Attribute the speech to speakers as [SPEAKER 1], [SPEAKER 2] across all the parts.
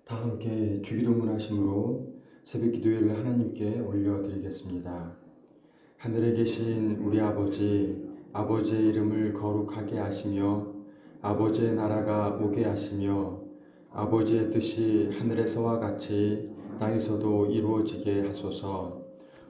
[SPEAKER 1] 다 함께 주기도문 하심으로 새벽 기도회를 하나님께 올려드리겠습니다. 하늘에 계신 우리 아버지, 아버지의 이름을 거룩하게 하시며 아버지의 나라가 오게 하시며 아버지의 뜻이 하늘에서와 같이 땅에서도 이루어지게 하소서.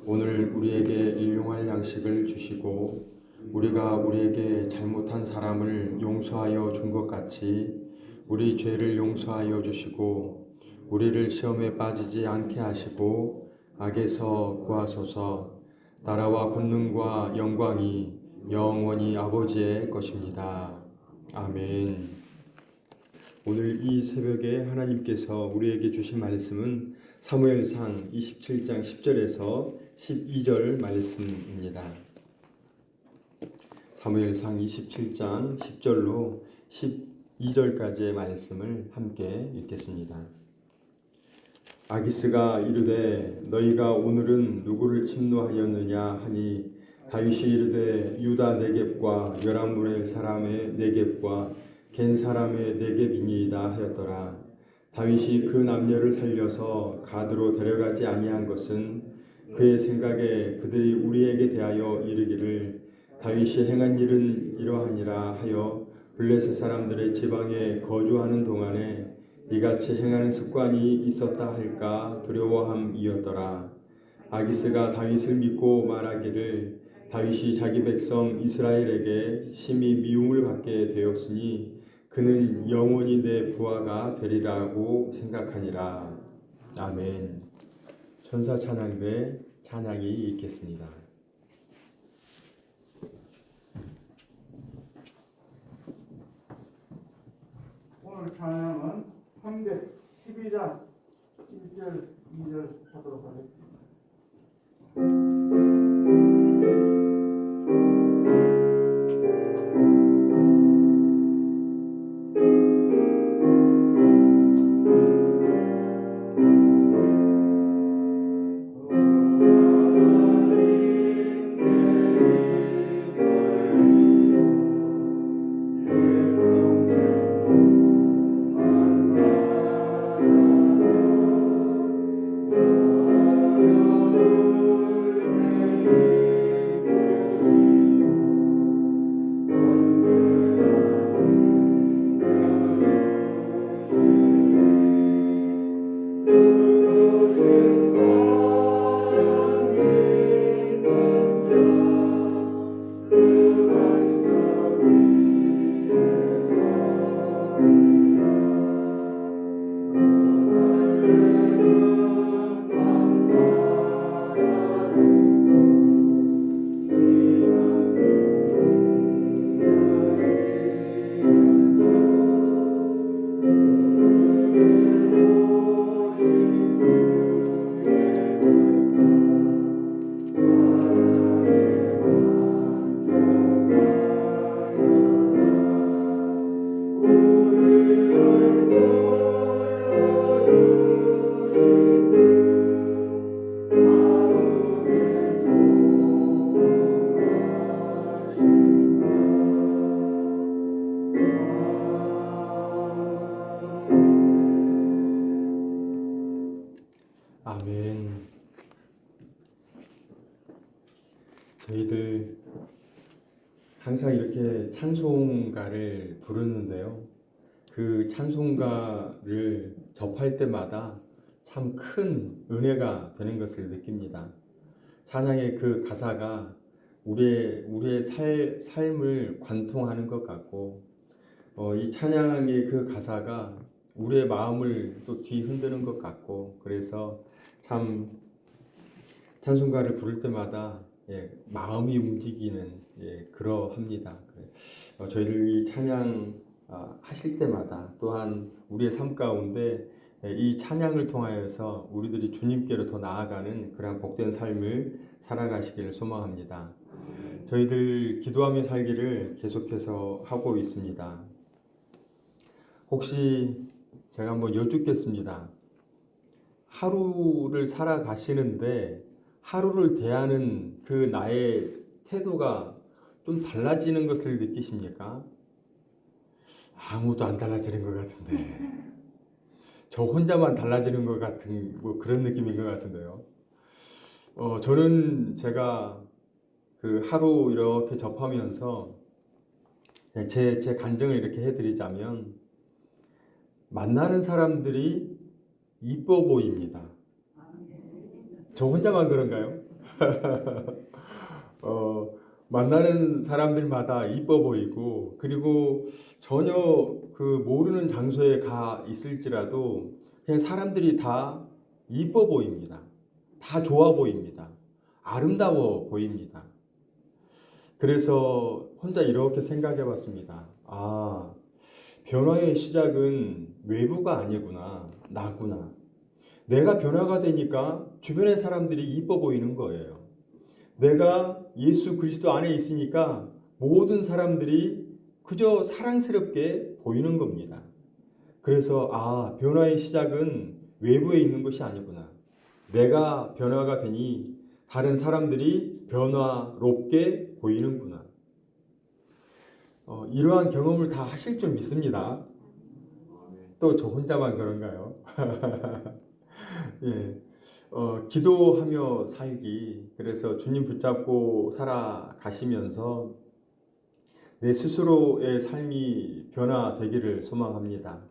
[SPEAKER 1] 오늘 우리에게 일용할 양식을 주시고 우리가 우리에게 잘못한 사람을 용서하여 준 것 같이 우리 죄를 용서하여 주시고 우리를 시험에 빠지지 않게 하시고 악에서 구하소서. 나라와 권능과 영광이 영원히 아버지의 것입니다. 아멘. 오늘 이 새벽에 하나님께서 우리에게 주신 말씀은 사무엘상 27장 10절에서 12절 말씀입니다. 사무엘상 27장 10절로 12절까지의 말씀을 함께 읽겠습니다. 아기스가 이르되 너희가 오늘은 누구를 침노하였느냐 하니 다윗이 이르되 유다 네겝과 여라무엘 사람의 네겝과 겐 사람의 네겝이니이다 하였더라. 다윗이 그 남녀를 살려서 가드로 데려가지 아니한 것은 그의 생각에 그들이 우리에게 대하여 이르기를 다윗이 행한 일은 이러하니라 하여 블레셋 사람들의 지방에 거주하는 동안에 이같이 행하는 습관이 있었다 할까 두려워함이었더라. 아기스가 다윗을 믿고 말하기를 다윗이 자기 백성 이스라엘에게 심히 미움을 받게 되었으니 그는 영원히 내 부하가 되리라고 생각하니라. 아멘. 천사 찬양대 찬양이 있겠습니다.
[SPEAKER 2] 오늘 찬양은 312장 1절, 2절 하도록 하겠습니다.
[SPEAKER 1] 아멘. 저희들 항상 이렇게 찬송가를 부르는데요. 그 찬송가를 접할 때마다 참 큰 은혜가 되는 것을 느낍니다. 찬양의 그 가사가 우리의 삶을 관통하는 것 같고, 이 찬양의 그 가사가 우리의 마음을 또 뒤흔드는 것 같고, 그래서 참 찬송가를 부를 때마다 마음이 움직이는 그러합니다. 저희들 이 찬양 하실 때마다 또한 우리의 삶 가운데 이 찬양을 통하여서 우리들이 주님께로 더 나아가는 그런 복된 삶을 살아가시기를 소망합니다. 저희들 기도하며 살기를 계속해서 하고 있습니다. 혹시 제가 한번 여쭙겠습니다. 하루를 살아가시는데 하루를 대하는 그 나의 태도가 좀 달라지는 것을 느끼십니까? 아무도 안 달라지는 것 같은데 저 혼자만 달라지는 것 같은 뭐 그런 느낌인 것 같은데요. 저는 제가 그 하루 이렇게 접하면서 제 간증을 이렇게 해드리자면 만나는 사람들이 이뻐 보입니다. 저 혼자만 그런가요? 어, 만나는 사람들마다 이뻐 보이고 그리고 전혀 그 모르는 장소에 가 있을지라도 그냥 사람들이 다 이뻐 보입니다. 다 좋아 보입니다. 아름다워 보입니다. 그래서 혼자 이렇게 생각해 봤습니다. 아, 변화의 시작은 외부가 아니구나. 나구나. 내가 변화가 되니까 주변의 사람들이 이뻐 보이는 거예요. 내가 예수 그리스도 안에 있으니까 모든 사람들이 그저 사랑스럽게 보이는 겁니다. 그래서 변화의 시작은 외부에 있는 것이 아니구나. 내가 변화가 되니 다른 사람들이 변화롭게 보이는구나. 이러한 경험을 다 하실 줄 믿습니다. 또 저 혼자만 그런가요? 예. 기도하며 살기. 그래서 주님 붙잡고 살아가시면서 내 스스로의 삶이 변화되기를 소망합니다.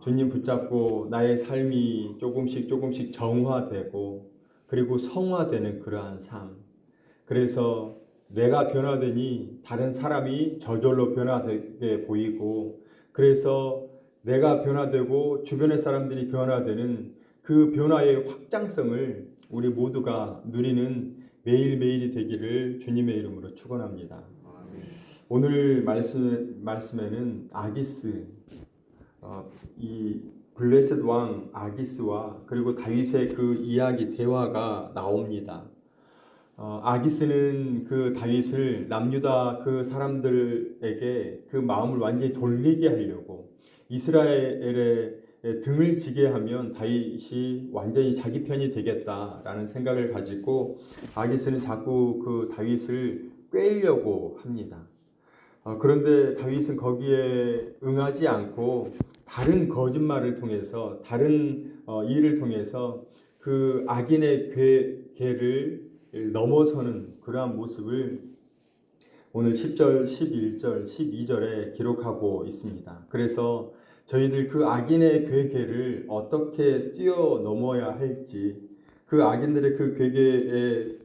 [SPEAKER 1] 주님 붙잡고 나의 삶이 조금씩 정화되고 그리고 성화되는 그러한 삶. 그래서 내가 변화되니 다른 사람이 저절로 변화되게 보이고 그래서 내가 변화되고 주변의 사람들이 변화되는 그 변화의 확장성을 우리 모두가 누리는 매일매일이 되기를 주님의 이름으로 축원합니다. 오늘 말씀에는 아기스, 이 블레셋 왕 아기스와 그리고 다윗의 그 이야기 대화가 나옵니다. 아기스는 그 다윗을 남유다 그 사람들에게 그 마음을 완전히 돌리게 하려고 이스라엘의 등을 지게 하면 다윗이 완전히 자기 편이 되겠다라는 생각을 가지고 아기스는 자꾸 그 다윗을 꿰려고 합니다. 그런데 다윗은 거기에 응하지 않고 다른 거짓말을 통해서 다른 일을 통해서 그 악인의 궤를 넘어서는 그러한 모습을 오늘 10절, 11절, 12절에 기록하고 있습니다. 그래서 저희들 그 악인의 궤를 어떻게 뛰어넘어야 할지 그 악인들의 그 궤에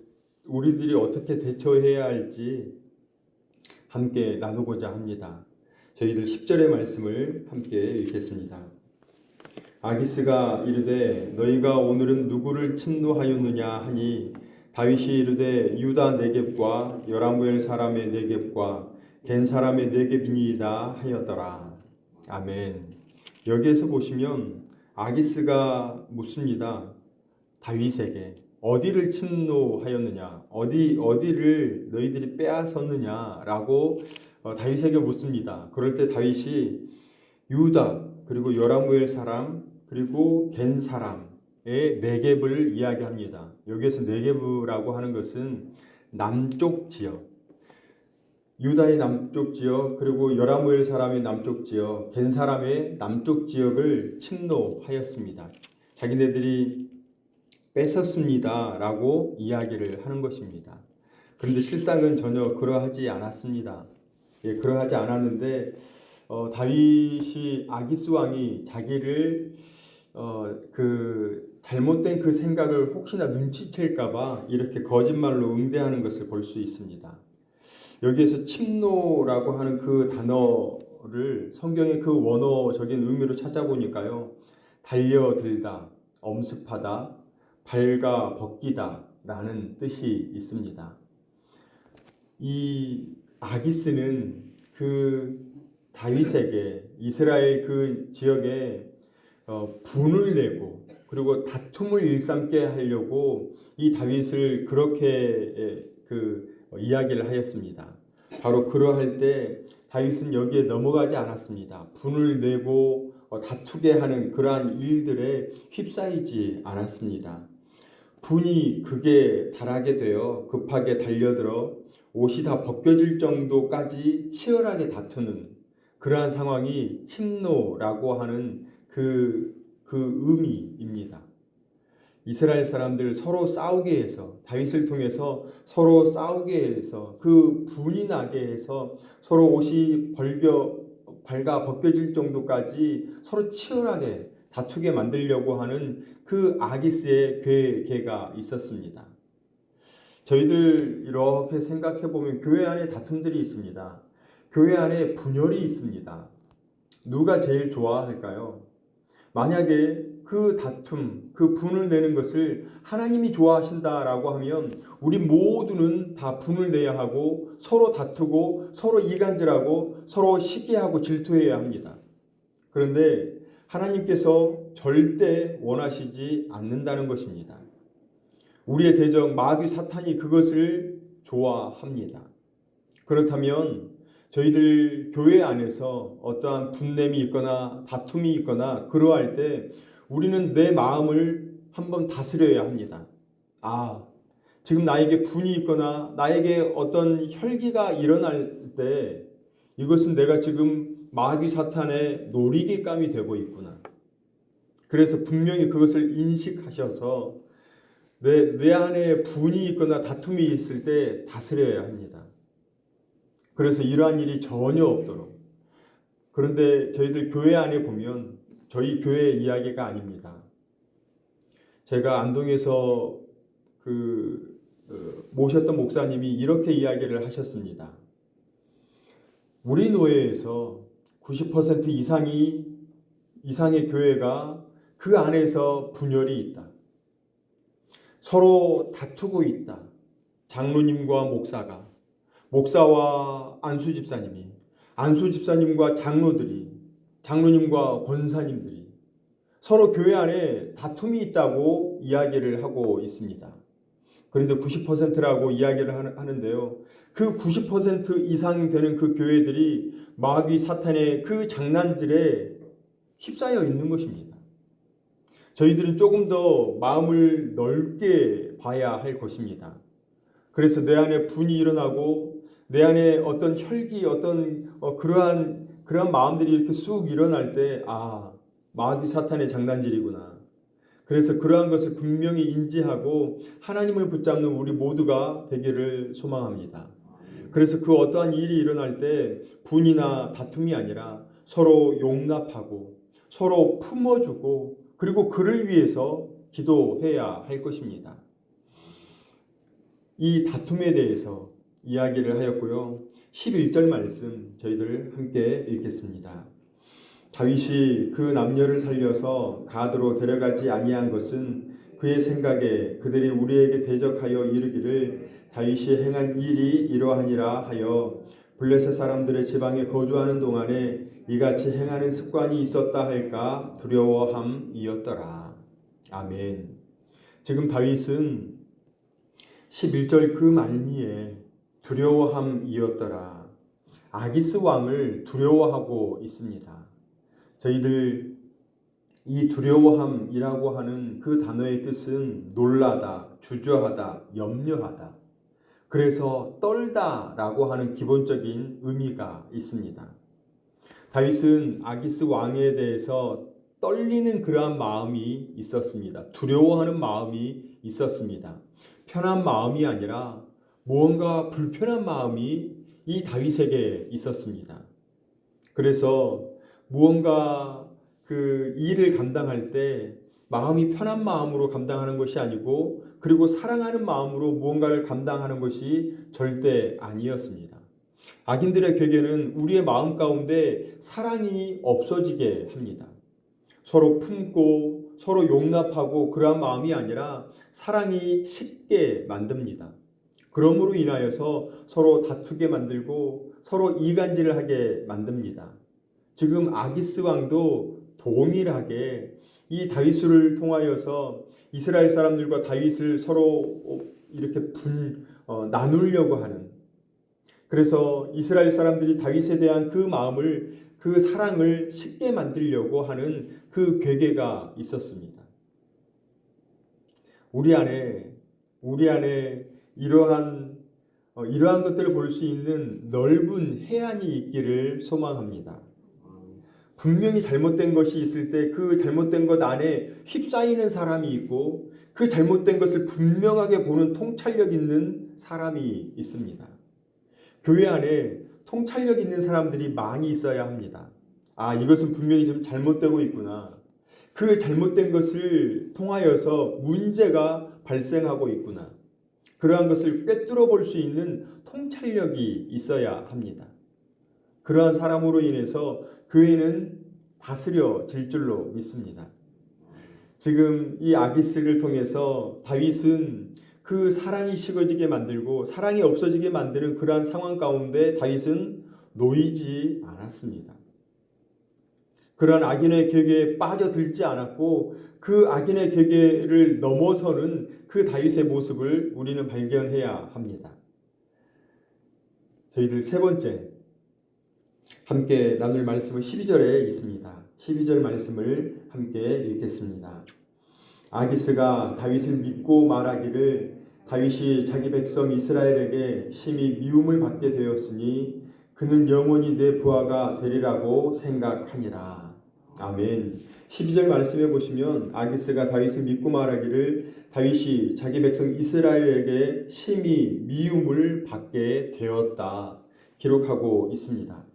[SPEAKER 1] 우리들이 어떻게 대처해야 할지 함께 나누고자 합니다. 저희들 10절의 말씀을 함께 읽겠습니다. 아기스가 이르되 너희가 오늘은 누구를 침노하였느냐 하니 다윗이 이르되 유다 네겝과 여라무엘 사람의 네겝과 겐 사람의 네겝이니이다 하였더라. 아멘. 여기에서 보시면 아기스가 묻습니다. 다윗에게 어디를 침노하였느냐, 어디를 너희들이 빼앗았느냐라고 다윗에게 묻습니다. 그럴 때 다윗이 유다 그리고 여라무엘 사람 그리고 겐 사람의 네겝을 이야기합니다. 여기에서 네겝이라고 하는 것은 남쪽 지역, 유다의 남쪽 지역 그리고 여라무엘 사람의 남쪽 지역, 겐 사람의 남쪽 지역을 침노하였습니다. 자기네들이 뺏었습니다 라고 이야기를 하는 것입니다. 그런데 실상은 전혀 그러하지 않았습니다. 그러하지 않았는데 다윗이 아기스 왕이 자기를 그 잘못된 그 생각을 혹시나 눈치챌까봐 이렇게 거짓말로 응대하는 것을 볼 수 있습니다. 여기에서 침노라고 하는 그 단어를 성경의 그 원어적인 의미로 찾아보니까요, 달려들다, 엄습하다, 발가 벗기다 라는 뜻이 있습니다. 이 아기스는 그 다윗에게 이스라엘 그 지역에 분을 내고 그리고 다툼을 일삼게 하려고 이 다윗을 그렇게 이야기를 하였습니다. 바로 그러할 때 다윗은 여기에 넘어가지 않았습니다. 분을 내고 다투게 하는 그러한 일들에 휩싸이지 않았습니다. 분이 극에 달하게 되어 급하게 달려들어 옷이 다 벗겨질 정도까지 치열하게 다투는 그러한 상황이 침노라고 하는 그 그 의미입니다. 이스라엘 사람들 서로 싸우게 해서 다윗을 통해서 서로 싸우게 해서 그 분이 나게 해서 서로 옷이 발가 벗겨질 정도까지 서로 치열하게 다투게 만들려고 하는 그 아기스의 계획가 있었습니다. 저희들 이렇게 생각해 보면 교회 안에 다툼들이 있습니다. 교회 안에 분열이 있습니다. 누가 제일 좋아할까요? 만약에 그 다툼, 그 분을 내는 것을 하나님이 좋아하신다라고 하면 우리 모두는 다 분을 내야 하고 서로 다투고 서로 이간질하고 서로 시기하고 질투해야 합니다. 그런데 하나님께서 절대 원하시지 않는다는 것입니다. 우리의 대적 마귀 사탄이 그것을 좋아합니다. 그렇다면 저희들 교회 안에서 어떠한 분냄이 있거나 다툼이 있거나 그러할 때 우리는 내 마음을 한번 다스려야 합니다. 지금 나에게 분이 있거나 나에게 어떤 혈기가 일어날 때 이것은 내가 지금 마귀 사탄의 놀이개감이 되고 있구나. 그래서 분명히 그것을 인식하셔서 내 안에 분이 있거나 다툼이 있을 때 다스려야 합니다. 그래서 이러한 일이 전혀 없도록. 그런데 저희들 교회 안에 보면 저희 교회 이야기가 아닙니다. 제가 안동에서 모셨던 목사님이 이렇게 이야기를 하셨습니다. 우리 노예에서 90% 이상의 교회가 그 안에서 분열이 있다. 서로 다투고 있다. 장로님과 목사와 안수 집사님과 장로님과 권사님들이 서로 교회 안에 다툼이 있다고 이야기를 하고 있습니다. 그런데 90%라고 이야기를 하는데요. 그 90% 이상 되는 그 교회들이 마귀 사탄의 그 장난질에 휩싸여 있는 것입니다. 저희들은 조금 더 마음을 넓게 봐야 할 것입니다. 그래서 내 안에 분이 일어나고 내 안에 어떤 혈기, 그러한 마음들이 이렇게 쑥 일어날 때 마귀 사탄의 장난질이구나. 그래서 그러한 것을 분명히 인지하고 하나님을 붙잡는 우리 모두가 되기를 소망합니다. 그래서 그 어떠한 일이 일어날 때 분이나 다툼이 아니라 서로 용납하고 서로 품어주고 그리고 그를 위해서 기도해야 할 것입니다. 이 다툼에 대해서 이야기를 하였고요. 11절 말씀 저희들 함께 읽겠습니다. 다윗이 그 남녀를 살려서 가드로 데려가지 아니한 것은 그의 생각에 그들이 우리에게 대적하여 이르기를 다윗이 행한 일이 이러하니라 하여 블레셋 사람들의 지방에 거주하는 동안에 이같이 행하는 습관이 있었다 할까 두려워함이었더라. 아멘. 지금 다윗은 11절 그 말미에 두려워함이었더라. 아기스 왕을 두려워하고 있습니다. 저희들 이 두려워함이라고 하는 그 단어의 뜻은 놀라다, 주저하다, 염려하다. 그래서 떨다라고 하는 기본적인 의미가 있습니다. 다윗은 아기스 왕에 대해서 떨리는 그러한 마음이 있었습니다. 두려워하는 마음이 있었습니다. 편한 마음이 아니라 무언가 불편한 마음이 이 다윗에게 있었습니다. 그래서 무언가 그 일을 감당할 때 마음이 편한 마음으로 감당하는 것이 아니고 그리고 사랑하는 마음으로 무언가를 감당하는 것이 절대 아니었습니다. 악인들의 괴계는 우리의 마음 가운데 사랑이 없어지게 합니다. 서로 품고 서로 용납하고 그러한 마음이 아니라 사랑이 식게 만듭니다. 그러므로 인하여서 서로 다투게 만들고 서로 이간질을 하게 만듭니다. 지금 아기스 왕도 동일하게 이 다윗을 통하여서 이스라엘 사람들과 다윗을 서로 이렇게 나누려고 하는, 그래서 이스라엘 사람들이 다윗에 대한 그 마음을, 그 사랑을 쉽게 만들려고 하는 그 괴계가 있었습니다. 우리 안에 이러한 것들을 볼 수 있는 넓은 해안이 있기를 소망합니다. 분명히 잘못된 것이 있을 때 그 잘못된 것 안에 휩싸이는 사람이 있고 그 잘못된 것을 분명하게 보는 통찰력 있는 사람이 있습니다. 교회 안에 통찰력 있는 사람들이 많이 있어야 합니다. 아, 이것은 분명히 좀 잘못되고 있구나. 그 잘못된 것을 통하여서 문제가 발생하고 있구나. 그러한 것을 꿰뚫어 볼 수 있는 통찰력이 있어야 합니다. 그러한 사람으로 인해서 교회는 다스려질 줄로 믿습니다. 지금 이 아기스를 통해서 다윗은 그 사랑이 식어지게 만들고 사랑이 없어지게 만드는 그러한 상황 가운데 다윗은 놓이지 않았습니다. 그러한 악인의 계계에 빠져들지 않았고 그 악인의 계계를 넘어서는 그 다윗의 모습을 우리는 발견해야 합니다. 저희들 세 번째 함께 나눌 말씀은 12절에 있습니다. 12절 말씀을 함께 읽겠습니다. 아기스가 다윗을 믿고 말하기를 다윗이 자기 백성 이스라엘에게 심히 미움을 받게 되었으니 그는 영원히 내 부하가 되리라고 생각하니라. 아멘. 12절 말씀해 보시면 아기스가 다윗을 믿고 말하기를 다윗이 자기 백성 이스라엘에게 심히 미움을 받게 되었다 기록하고 있습니다.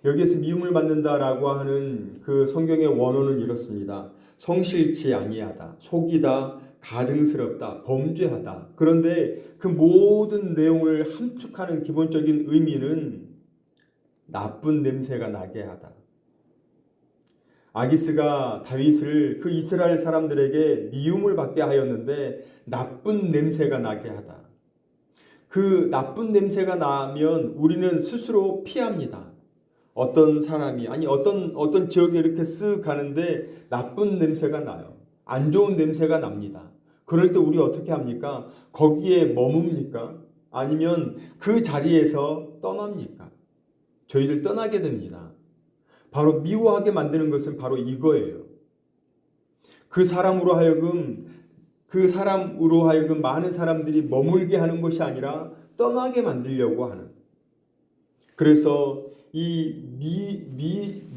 [SPEAKER 1] 여기에서 미움을 받는다라고 하는 그 성경의 원어는 이렇습니다. 성실치 아니하다, 속이다, 가증스럽다, 범죄하다. 그런데 그 모든 내용을 함축하는 기본적인 의미는 나쁜 냄새가 나게 하다. 아기스가 다윗을 그 이스라엘 사람들에게 미움을 받게 하였는데 나쁜 냄새가 나게 하다. 그 나쁜 냄새가 나면 우리는 스스로 피합니다. 어떤 사람이 어떤 지역에 이렇게 쓱 가는데 나쁜 냄새가 나요. 안 좋은 냄새가 납니다. 그럴 때 우리 어떻게 합니까? 거기에 머뭅니까? 아니면 그 자리에서 떠납니까? 저희들 떠나게 됩니다. 바로 미워하게 만드는 것은 바로 이거예요. 그 사람으로 하여금 많은 사람들이 머물게 하는 것이 아니라 떠나게 만들려고 하는. 그래서 이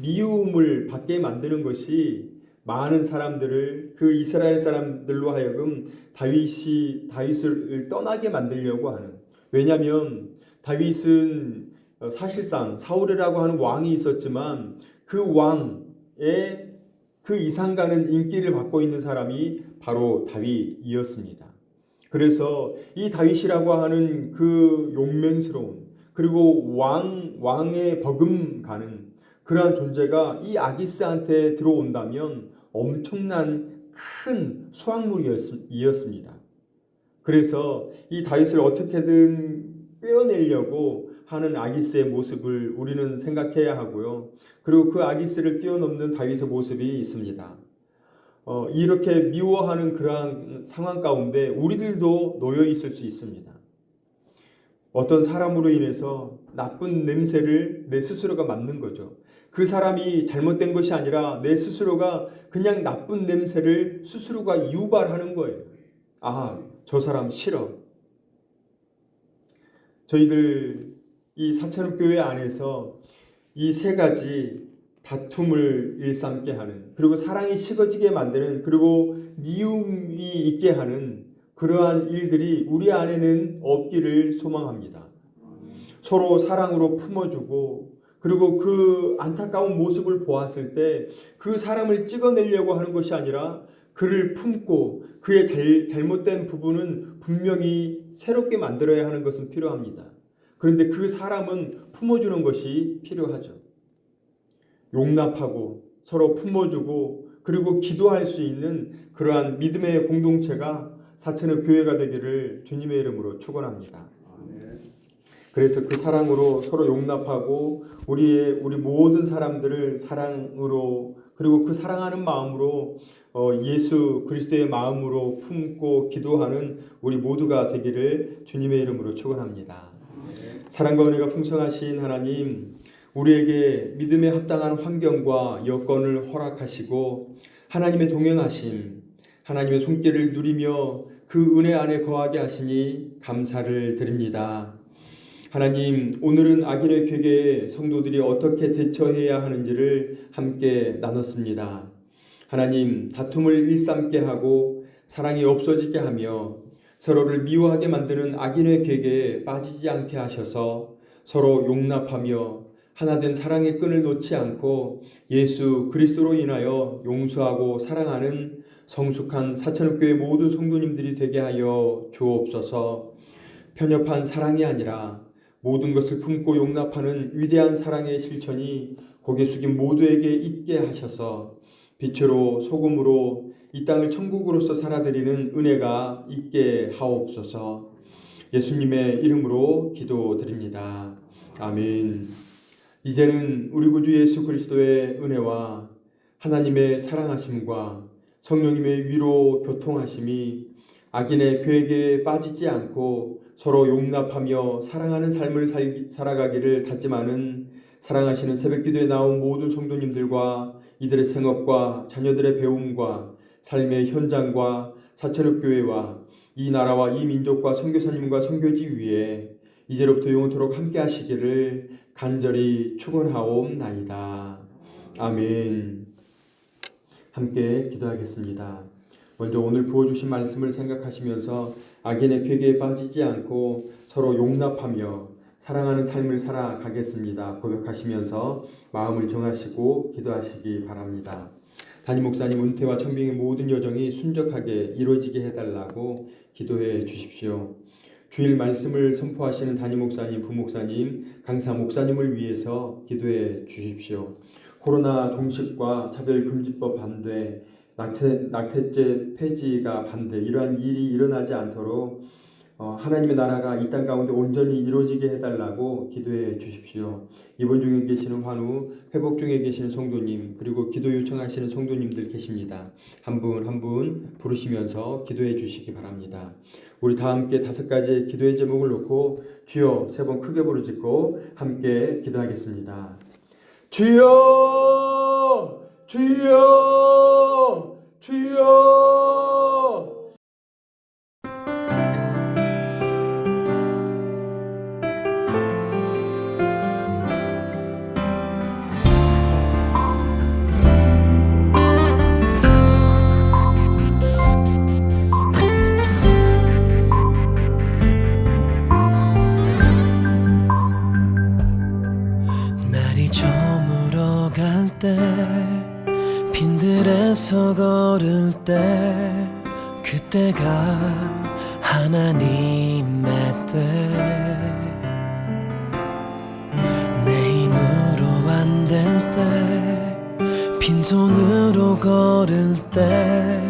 [SPEAKER 1] 미움을 받게 만드는 것이 많은 사람들을 그 이스라엘 사람들로 하여금 다윗을 떠나게 만들려고 하는. 왜냐하면 다윗은 사실상 사울이라고 하는 왕이 있었지만 그 왕의 그 이상 가는 인기를 받고 있는 사람이 바로 다윗이었습니다. 그래서 이 다윗이라고 하는 그 용맹스러운 그리고 왕의 버금가는 그러한 존재가 이 아기스한테 들어온다면 엄청난 큰 수확물이었습니다. 그래서 이 다윗을 어떻게든 떼어내려고 하는 아기스의 모습을 우리는 생각해야 하고요. 그리고 그 아기스를 뛰어넘는 다윗의 모습이 있습니다. 이렇게 미워하는 그러한 상황 가운데 우리들도 놓여 있을 수 있습니다. 어떤 사람으로 인해서 나쁜 냄새를 내 스스로가 맡는 거죠. 그 사람이 잘못된 것이 아니라 내 스스로가 그냥 나쁜 냄새를 스스로가 유발하는 거예요. 아, 저 사람 싫어. 저희들 이 사천읍교회 안에서 이 세 가지 다툼을 일삼게 하는, 그리고 사랑이 식어지게 만드는, 그리고 미움이 있게 하는 그러한 일들이 우리 안에는 없기를 소망합니다. 서로 사랑으로 품어주고, 그리고 그 안타까운 모습을 보았을 때 그 사람을 찍어내려고 하는 것이 아니라 그를 품고 그의 잘못된 부분은 분명히 새롭게 만들어야 하는 것은 필요합니다. 그런데 그 사람은 품어주는 것이 필요하죠. 용납하고 서로 품어주고 그리고 기도할 수 있는 그러한 믿음의 공동체가 사천읍 교회가 되기를 주님의 이름으로 축원합니다. 그래서 그 사랑으로 서로 용납하고 우리 모든 사람들을 사랑으로, 그리고 그 사랑하는 마음으로 예수 그리스도의 마음으로 품고 기도하는 우리 모두가 되기를 주님의 이름으로 축원합니다. 사랑과 은혜가 풍성하신 하나님, 우리에게 믿음에 합당한 환경과 여건을 허락하시고 하나님의 동행하심, 하나님의 손길을 누리며 그 은혜 안에 거하게 하시니 감사를 드립니다. 하나님, 오늘은 악인의 괴계에 성도들이 어떻게 대처해야 하는지를 함께 나눴습니다. 하나님, 다툼을 일삼게 하고 사랑이 없어지게 하며 서로를 미워하게 만드는 악인의 괴계에 빠지지 않게 하셔서 서로 용납하며 하나된 사랑의 끈을 놓지 않고 예수 그리스도로 인하여 용서하고 사랑하는 성숙한 사천읍교회 모든 성도님들이 되게 하여 주옵소서. 편협한 사랑이 아니라 모든 것을 품고 용납하는 위대한 사랑의 실천이 고개 숙인 모두에게 있게 하셔서 빛으로 소금으로 이 땅을 천국으로서 살아드리는 은혜가 있게 하옵소서. 예수님의 이름으로 기도드립니다. 아멘. 이제는 우리 구주 예수 그리스도의 은혜와 하나님의 사랑하심과 성령님의 위로 교통하심이 악인의 괴계에 빠지지 않고 서로 용납하며 사랑하는 삶을 살아가기를 다짐하는 사랑하시는 새벽기도에 나온 모든 성도님들과 이들의 생업과 자녀들의 배움과 삶의 현장과 사천읍교회와 이 나라와 이 민족과 선교사님과 선교지 위에 이제로부터 영원토록 함께 하시기를 간절히 축원하옵나이다. 아멘. 함께 기도하겠습니다. 먼저 오늘 부어주신 말씀을 생각하시면서 악인의 괴계에 빠지지 않고 서로 용납하며 사랑하는 삶을 살아가겠습니다. 고백하시면서 마음을 정하시고 기도하시기 바랍니다. 담임 목사님 은퇴와 청빙의 모든 여정이 순적하게 이루어지게 해달라고 기도해 주십시오. 주일 말씀을 선포하시는 담임 목사님, 부목사님, 강사 목사님을 위해서 기도해 주십시오. 코로나 종식과 차별금지법 반대, 낙태죄 폐지가 반대, 이러한 일이 일어나지 않도록 하나님의 나라가 이 땅 가운데 온전히 이루어지게 해달라고 기도해 주십시오. 입원 중에 계시는 환우, 회복 중에 계시는 성도님, 그리고 기도 요청하시는 성도님들 계십니다. 한 분 한 분 부르시면서 기도해 주시기 바랍니다. 우리 다 함께 5가지의 기도의 제목을 놓고 주여 3번 크게 부르짖고 함께 기도하겠습니다. 주여, 주여, 주여.
[SPEAKER 3] 날이 저물어 갈 때 빈들에서 걸을 때 그때가 하나님의 때 내 힘으로 안 될 때 빈손으로 걸을 때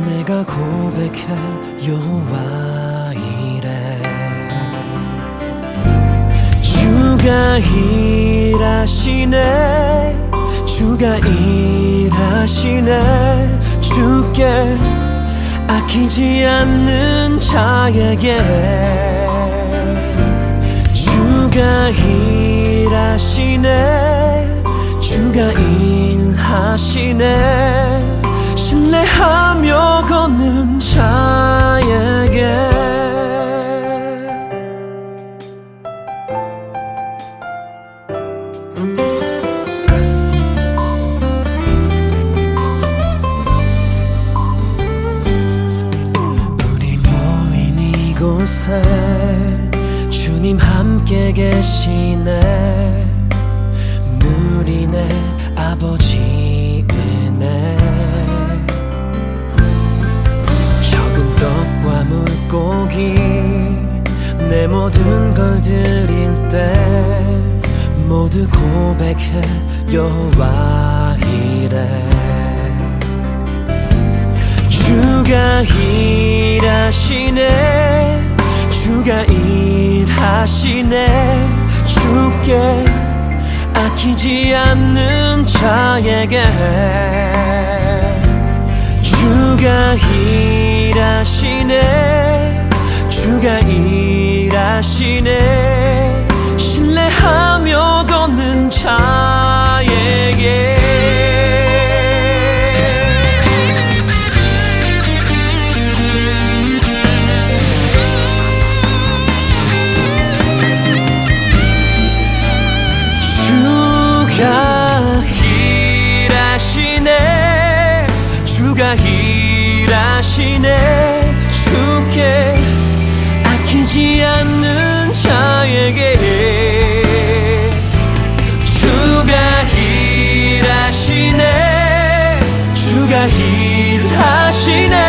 [SPEAKER 3] 내가 고백해 여호와 이래 주가 일하시네 주가 일하시네 주께 아끼지 않는 자에게 주가 일하시네 주가 일하시네 신뢰하며 걷는 자에게 주님 함께 계시네 누리네 아버지 은혜 적은 떡과 물고기 내 모든 걸 드릴 때 모두 고백해 여호와 이래 주가 일하시네 주가 일하시네 주께 아끼지 않는 자에게 주가 일하시네 주가 일하시네 신뢰하며 걷는 자에게 주가 일하시네. 주께 아끼지 않는 자에게 주가 일하시네. 주가 일하시네.